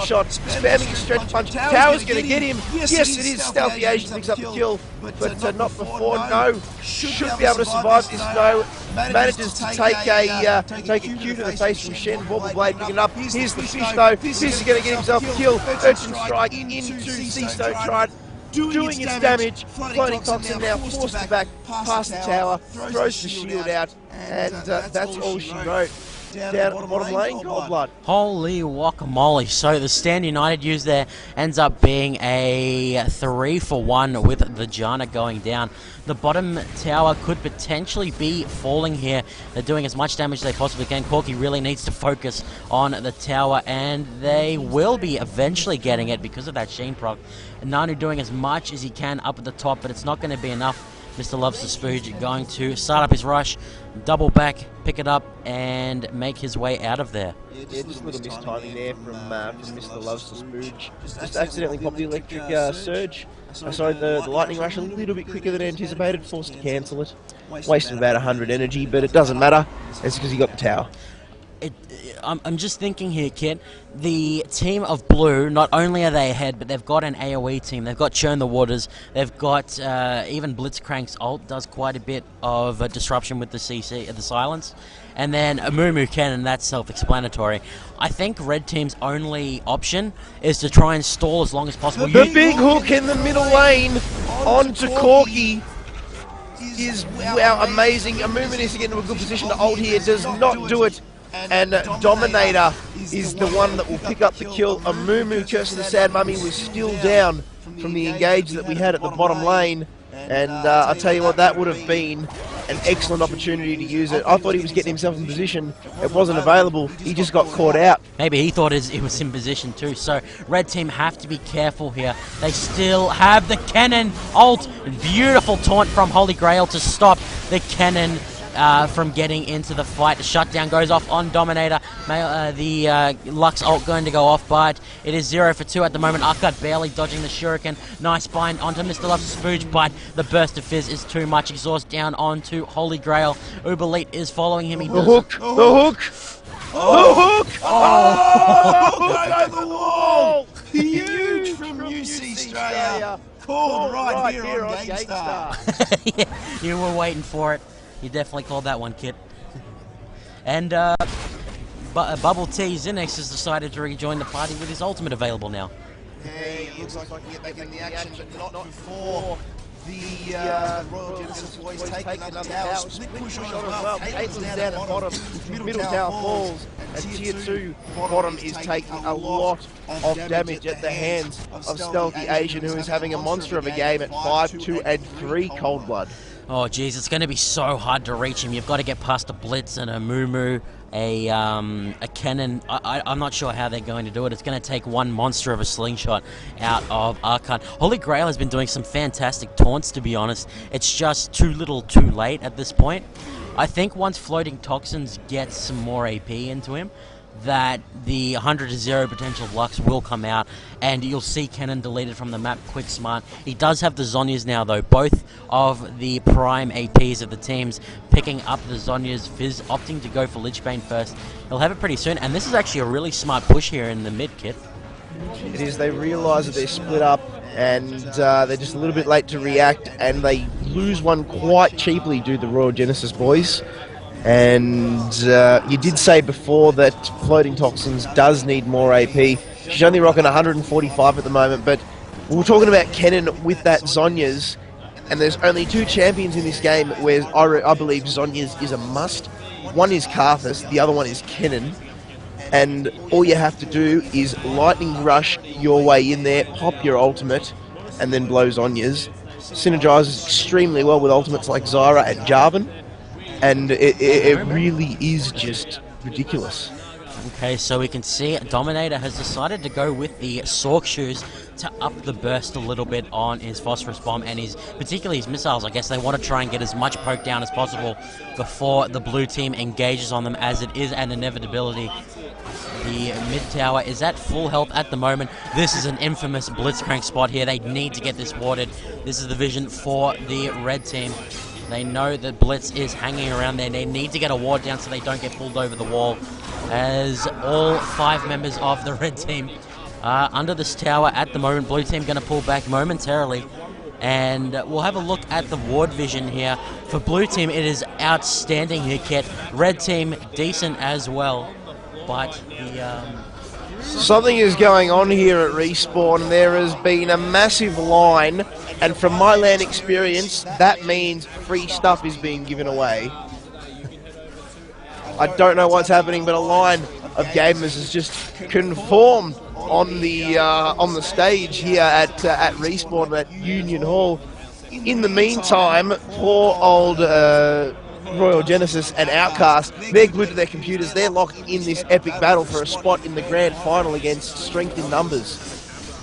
shot, spamming his stretch punch. Tower's going to get him. Yes, it is. Stealthy Asian picks up the kill, but not before. No, should be able to survive this. No, manages to take a cue to the face from Shen. Vorpal Blade picking it up. Here's the fish though. Fish is going to get himself a kill. Urchin Strike into Seastone Trident, doing its damage. Floating Toxin now forced to back past the tower, throws the shield out, and that's all she wrote. Down at the bottom lane, ColdBlood. Holy guacamole. So the stand United use there ends up being a 3-for-1 with the Janna going down. The bottom tower could potentially be falling here. They're doing as much damage as they possibly can. Corky really needs to focus on the tower, and they will be eventually getting it because of that Sheen proc. Nanu doing as much as he can up at the top, but it's not going to be enough. Mr. Loves the Spooge going to start up his rush, double back, pick it up, and make his way out of there. Yeah, just a little mistiming there from Mr. Loves the Spooge. Just accidentally popped the electric surge. Sorry, the lightning rush a little bit quicker than anticipated, forced to cancel it. Wasted about 100 energy, but it doesn't matter. It's because he got the tower. I'm just thinking here, kid. The team of blue, not only are they ahead, but they've got an AoE team. They've got Churn the Waters. They've got even Blitzcrank's ult does quite a bit of disruption with the CC, the silence. And then Amumu Cannon, that's self-explanatory. I think red team's only option is to try and stall as long as possible. The big hook in the middle lane onto Corky is, wow, amazing. Amumu needs to get into a good position to ult here. Does not do it. And Dominator is the one that will pick up the kill. Amumu, Curse of the Sad Mummy, was still down from the engage that we had at the bottom lane. And I'll tell you what, that would have been an excellent opportunity to use it. I thought he was getting himself in position. It wasn't available. He just got caught out. Maybe he thought it was in position too. So red team have to be careful here. They still have the cannon ult. Beautiful taunt from Holy Grail to stop the cannon from getting into the fight. The shutdown goes off on Dominator. The Lux ult going to go off, but it is 0 for 2 at the moment. OutKast barely dodging the shuriken. Nice bind onto Mr. Love's Spooge, but the burst of fizz is too much. Exhaust down onto Holy Grail. Uberleet is following him. The hook! The hook! The hook! Oh! The wall! Huge from UC Australia. Called right here on GameStar. Yeah, you were waiting for it. You definitely called that one, kid. And Bubble T Zinix has decided to rejoin the party with his ultimate available now. Hey, looks like he can get back in the action, but not before the Royal Genesis boys taking up the tower. Split push on as well. Caitlin's down at bottom. Middle tower falls. And Tier 2 bottom is taking a lot of damage at the hands of Stealthy Asian, who is having a monster of a game at 5, 2, and 3 ColdBlood. Oh, geez, it's going to be so hard to reach him. You've got to get past a Blitz and a Mumu, a Cannon. I'm not sure how they're going to do it. It's going to take one monster of a slingshot out of Archon. Holy Grail has been doing some fantastic taunts, to be honest. It's just too little too late at this point. I think once Floating Toxins gets some more AP into him, that the 100 to 0 potential Lux will come out, and you'll see Cannon deleted from the map quick smart. He does have the Zhonya's now, though. Both of the prime APs of the teams picking up the Zhonya's. Fizz opting to go for Lichbane first. He'll have it pretty soon, and this is actually a really smart push here in the mid, kit. It is. They realise that they're split up, and they're just a little bit late to react, and they lose one quite cheaply due to the Royal Genesis boys. And you did say before that Floating Toxins does need more AP. She's only rocking 145 at the moment, but we were talking about Kennen with that Zhonya's, and there's only 2 champions in this game where I believe Zhonya's is a must. One is Karthus, the other one is Kennen. And all you have to do is lightning rush your way in there, pop your ultimate, and then blow Zhonya's. Synergizes extremely well with ultimates like Zyra and Jarvan. And it really is just ridiculous. Okay, so we can see Dominator has decided to go with the Sork Shoes to up the burst a little bit on his Phosphorus Bomb and particularly his missiles. I guess they want to try and get as much poke down as possible before the blue team engages on them, as it is an inevitability. The mid tower is at full health at the moment. This is an infamous Blitzcrank spot here. They need to get this warded. This is the vision for the red team. They know that Blitz is hanging around there. They need to get a ward down so they don't get pulled over the wall, as all 5 members of the red team are under this tower at the moment. Blue team going to pull back momentarily, and we'll have a look at the ward vision here. For blue team, it is outstanding here, Kit. Red team, decent as well, but Something is going on here at Respawn. There has been a massive line, and from my LAN experience, that means free stuff is being given away. I don't know what's happening, but a line of gamers has just conformed on the stage here at Respawn at Union Hall. In the meantime, poor old Royal Genesis and OutKast, they're glued to their computers. They're locked in this epic battle for a spot in the grand final against Strength in Numbers.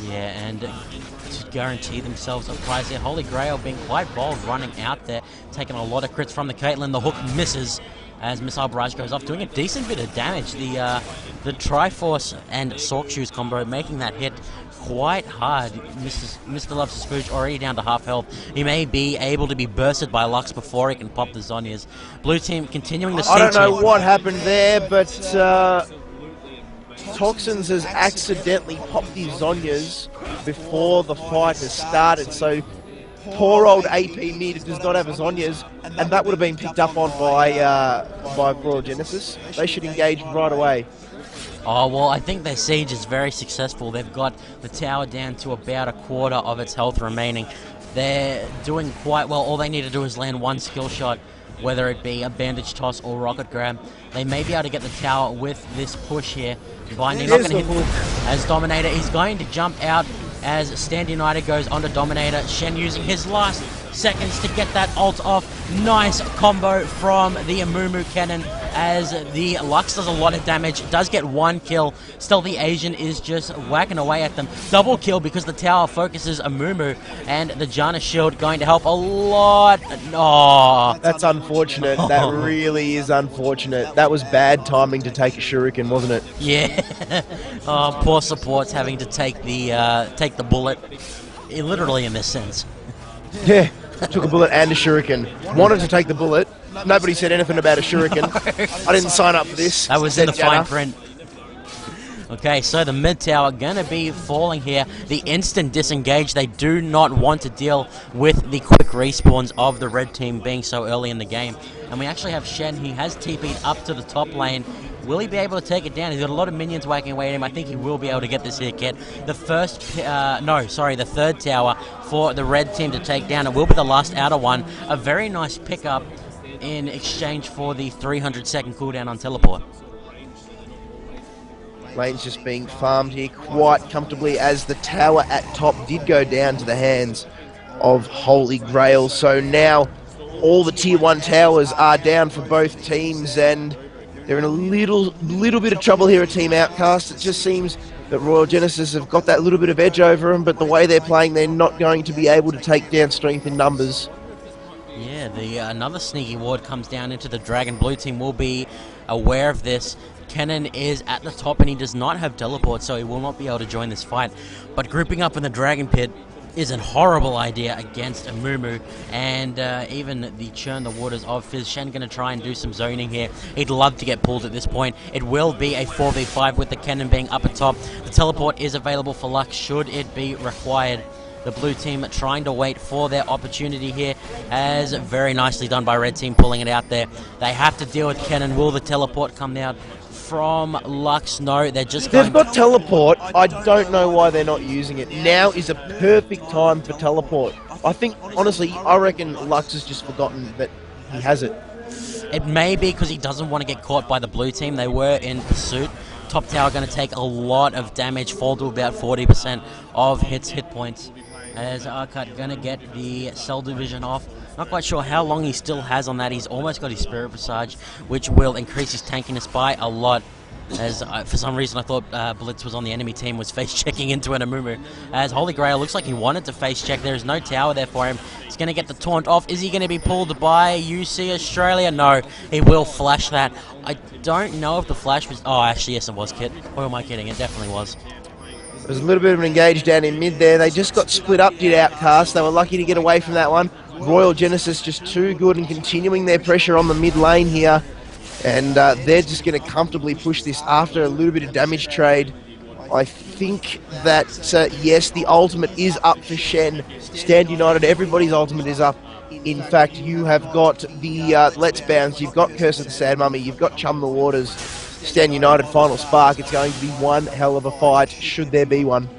Yeah, and to guarantee themselves a prize here. Holy Grail being quite bold, running out there, taking a lot of crits from the Caitlyn. The hook misses as Missile Barrage goes off, doing a decent bit of damage. The Triforce and Sork Shoes combo making that hit quite hard. Mr. Loves to Spooge already down to half health. He may be able to be bursted by Lux before he can pop the Zhonya's. Blue team continuing the siege. I don't know what happened there, but Toxins has accidentally popped his Zhonya's before the fight has started, so poor old AP mid does not have his Zhonya's, and that would have been picked up on by Royal Genesis. They should engage right away. Oh, well, I think their siege is very successful. They've got the tower down to about a quarter of its health remaining. They're doing quite well. All they need to do is land one skill shot, whether it be a bandage toss or rocket grab. They may be able to get the tower with this push here. Binding not going to hit as Dominator. He's going to jump out as Stand United goes onto Dominator. Shen using his last seconds to get that ult off. Nice combo from the Amumu cannon as the Lux does a lot of damage, does get 1 kill. Still, the Asian is just whacking away at them. Double kill because the tower focuses Amumu, and the Janna shield going to help a lot. Oh, that's unfortunate. That really is unfortunate. That was bad timing to take a shuriken, wasn't it? Yeah. Oh, poor supports having to take the bullet, literally in this sense. Yeah, took a bullet and a shuriken. Wanted to take the bullet. Nobody said anything about a shuriken. No. I didn't sign up for this. That was in the fine print. Okay, so the mid tower going to be falling here. The instant disengage. They do not want to deal with the quick respawns of the red team being so early in the game. And we actually have Shen. He has TP'd up to the top lane. Will he be able to take it down? He's got a lot of minions whacking away at him. I think he will be able to get this here, Kit. The third tower for the red team to take down. It will be the last outer one. A very nice pickup in exchange for the 300-second cooldown on teleport. Lane's just being farmed here quite comfortably as the tower at top did go down to the hands of Holy Grail. So now all the tier 1 towers are down for both teams, and they're in a little bit of trouble here at Team OutKast. It just seems that Royal Genesis have got that little bit of edge over them, but the way they're playing, they're not going to be able to take down Strength in Numbers. Yeah, another sneaky ward comes down into the Dragon. Blue team will be aware of this. Kennen is at the top and he does not have teleport, so he will not be able to join this fight. But grouping up in the Dragon Pit is a horrible idea against Amumu, and even the Churn the Waters of Fizz. Shen going to try and do some zoning here. He'd love to get pulled at this point. It will be a 4v5 with the Kennen being up at top. The teleport is available for Lux should it be required. The blue team trying to wait for their opportunity here, as very nicely done by red team pulling it out there. They have to deal with Kennen. Will the teleport come out from Lux? No, they're just They've got teleport. I don't know why they're not using it. Now is a perfect time for teleport. I think, honestly, I reckon Lux has just forgotten that he has it. It may be because he doesn't want to get caught by the blue team. They were in pursuit. Top tower going to take a lot of damage, fall to about 40% of hit points. As Arcad going to get the Cell Division off. Not quite sure how long he still has on that. He's almost got his Spirit Visage, which will increase his tankiness by a lot. As for some reason I thought Blitz was on the enemy team, was face-checking into an Amumu. As Holy Grail looks like he wanted to face-check. There is no tower there for him. He's going to get the taunt off. Is he going to be pulled by UC Australia? No, he will flash that. I don't know if the flash was... Oh, actually, yes, it was, Kit. Or am I kidding? It definitely was. There's a little bit of an engage down in mid there. They just got split up, did OutKast. They were lucky to get away from that one. Royal Genesis just too good and continuing their pressure on the mid lane here. And they're just going to comfortably push this after a little bit of damage trade. I think that, yes, the ultimate is up for Shen. Stand United, everybody's ultimate is up. In fact, you have got the Let's Bounce, you've got Curse of the Sand Mummy, you've got Chum the Waters, Stand United, Final Spark. It's going to be one hell of a fight, should there be one.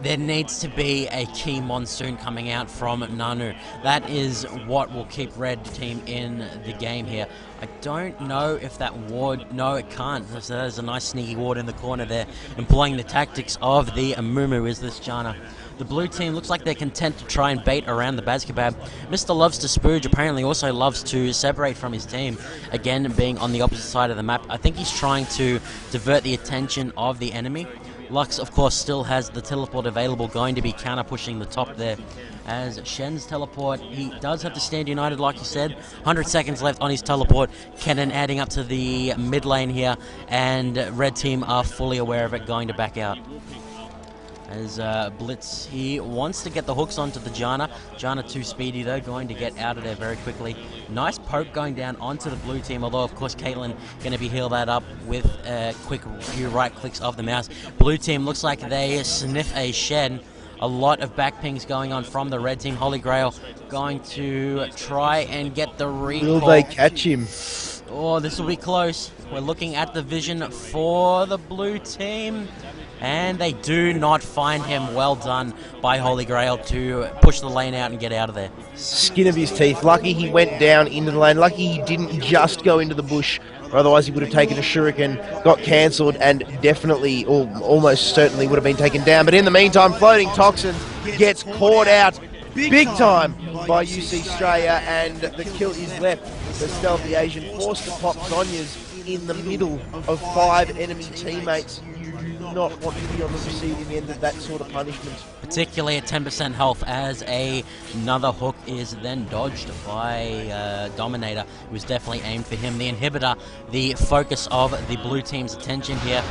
There needs to be a key monsoon coming out from Nanu. That is what will keep Red Team in the game here. I don't know if that ward... No, it can't. So there's a nice sneaky ward in the corner there, employing the tactics of the Amumu is this Janna. The blue team looks like they're content to try and bait around the Bazkebab. Mr. Loves to Spooge apparently also loves to separate from his team, again being on the opposite side of the map. I think he's trying to divert the attention of the enemy. Lux, of course, still has the teleport available, going to be counter-pushing the top there. As Shen's teleport, he does have to stand united, like you said. 100 seconds left on his teleport. Kennen adding up to the mid lane here, and Red Team are fully aware of it, going to back out. As Blitz, he wants to get the hooks onto the Janna. Janna too speedy though, going to get out of there very quickly. Nice poke going down onto the blue team, although of course Caitlyn going to be heal that up with a quick few right clicks of the mouse. Blue team looks like they sniff a Shen. A lot of back pings going on from the red team. Holy Grail going to try and get the recall. Will they catch him? Oh, this will be close. We're looking at the vision for the blue team. And they do not find him. Well done by Holy Grail to push the lane out and get out of there. Skin of his teeth. Lucky he went down into the lane. Lucky he didn't just go into the bush. Or otherwise he would have taken a shuriken, got cancelled, and definitely, or almost certainly, would have been taken down. But in the meantime, Floating Toxin gets caught out big time by UC Australia, and the kill is left. The stealthy Asian forced to pop Sonya's in the middle of 5 enemy teammates. You do not want to be on the receiving end of that sort of punishment. Particularly at 10% health, as another hook is then dodged by Dominator. It was definitely aimed for him. The inhibitor, the focus of the blue team's attention here.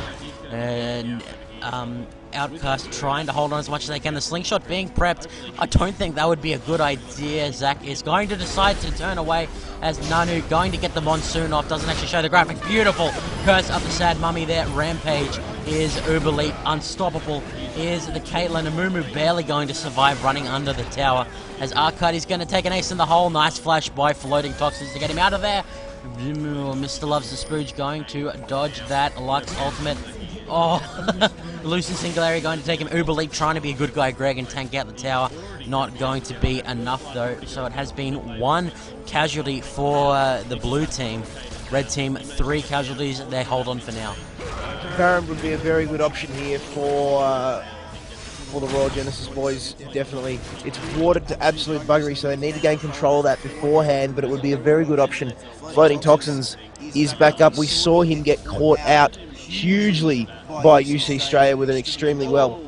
And OutKast trying to hold on as much as they can. The slingshot being prepped. I don't think that would be a good idea. Zach is going to decide to turn away as Nanu going to get the monsoon off. Doesn't actually show the graphics. Beautiful curse of the sad mummy there. Rampage is uber elite. Unstoppable is the Caitlyn. Amumu barely going to survive running under the tower as Arcade is going to take an ace in the hole. Nice flash by Floating Toxins to get him out of there. Mr. Loves the Spooge going to dodge that Lux ultimate. Oh, Lucent Singularity going to take him. Uber Leap trying to be a good guy, Greg, and tank out the tower. Not going to be enough, though. So it has been 1 casualty for the blue team. Red team, 3 casualties. They hold on for now. Baron would be a very good option here for the Royal Genesis boys, definitely. It's watered to absolute buggery, so they need to gain control of that beforehand, but it would be a very good option. Floating Toxins is back up. We saw him get caught out hugely by UC Australia with an extremely well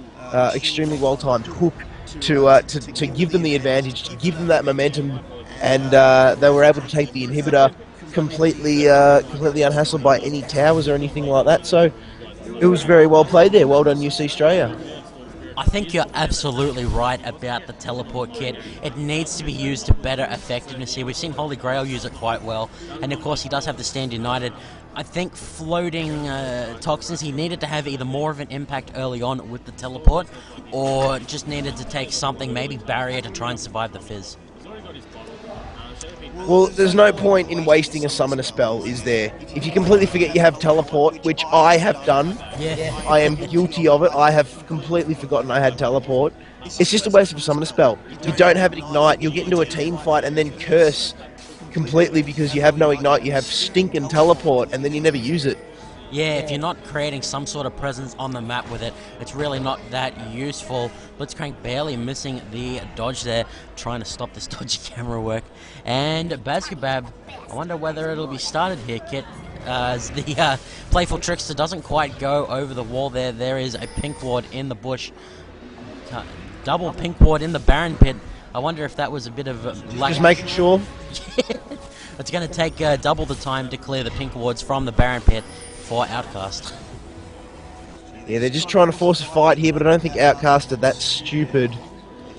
timed hook to give them the advantage, to give them that momentum, and they were able to take the inhibitor completely unhassled by any towers or anything like that. So it was very well played there. Well done, UC Australia. I think you're absolutely right about the teleport kit. It needs to be used to better effectiveness here. We've seen Holy Grail use it quite well, and of course he does have the Stand United. I think Floating Toxins, he needed to have either more of an impact early on with the teleport, or just needed to take something, maybe barrier, to try and survive the fizz. Well, there's no point in wasting a summoner spell, is there? If you completely forget you have teleport, which I have done, I am guilty of it. I have completely forgotten I had teleport. It's just a waste of a summoner spell. You don't have it ignite, you'll get into a team fight and then curse completely because you have no ignite, you have stinking teleport, and then you never use it. Yeah, if you're not creating some sort of presence on the map with it, it's really not that useful. Blitzcrank barely missing the dodge there, trying to stop this dodgy camera work. And Bazkebab, I wonder whether it'll be started here, Kit. as the Playful Trickster doesn't quite go over the wall there. There is a pink ward in the bush. Double pink ward in the Baron pit. I wonder if that was a bit of Just making sure. It's going to take double the time to clear the pink wards from the Baron pit for OutKast. Yeah, they're just trying to force a fight here, but I don't think OutKast are that stupid.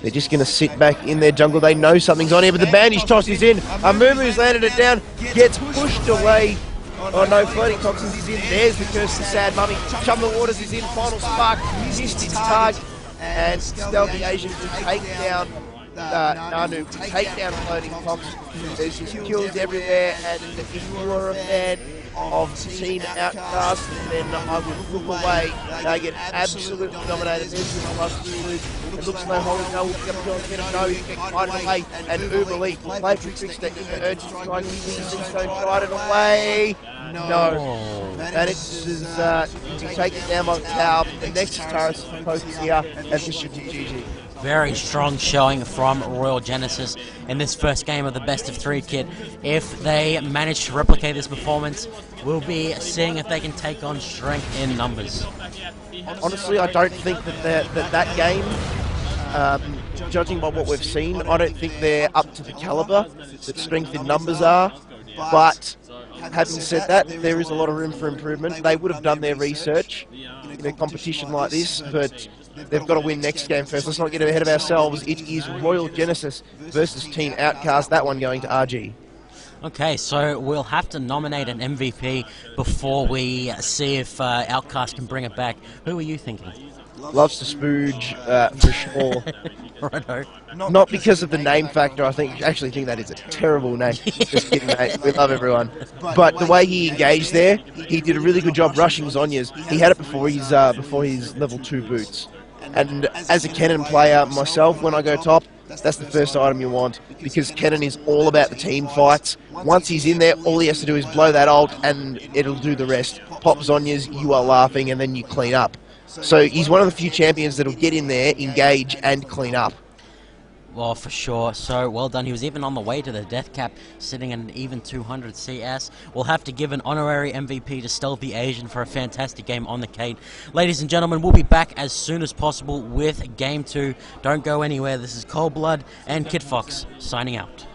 They're just going to sit back in their jungle. They know something's on here, but the bandage toss is in. Amumu's landed it down, gets pushed away. Oh no, floating toxins is in. There's the curse of Sad Mummy. Chum the Waters is in. Final spark, missed its target. And Stealthy Asian to take down Nanu, to take down floating toxins. There's just kills everywhere, and if you're a fan of Team OutKast, then I would look away. They get absolutely dominated. There's the plus. It looks no holding, no he's getting fighted away. And Uber League, Playful Trickster in the urgent strike. Stone fighted away. No. And it's to take it down by the tower. The next turret is supposed here, and this should be GG. Very strong showing from Royal Genesis in this first game of the best of 3 kit. If they manage to replicate this performance, we'll be seeing if they can take on strength in numbers. Honestly, I don't think that game, judging by what we've seen, I don't think they're up to the caliber that strength in numbers are. But having said that, there is a lot of room for improvement. They would have done their research in a competition like this, but they've got to win next game first. Let's not get ahead of ourselves. It is Royal Genesis versus Team OutKast, that one going to RG. Okay, so we'll have to nominate an MVP before we see if OutKast can bring it back. Who are you thinking? Loves to spooge, for sure. Righto. Not because of the name factor. I actually think that is a terrible name. Just kidding, mate. We love everyone. But the way he engaged there, he did a really good job rushing Zonya's. He had it before his level 2 boots. And as a Kennen player myself, when I go top, that's the first item you want, because Kennen is all about the team fights. Once he's in there, all he has to do is blow that ult, and it'll do the rest. Pop Zonya's, you are laughing, and then you clean up. So he's one of the few champions that'll get in there, engage, and clean up. Well, for sure. So, well done. He was even on the way to the death cap, sitting at an even 200 CS. We'll have to give an honorary MVP to Stealthy Asian for a fantastic game on the Cade. Ladies and gentlemen, we'll be back as soon as possible with Game 2. Don't go anywhere. This is ColdBlood and Kitfox signing out.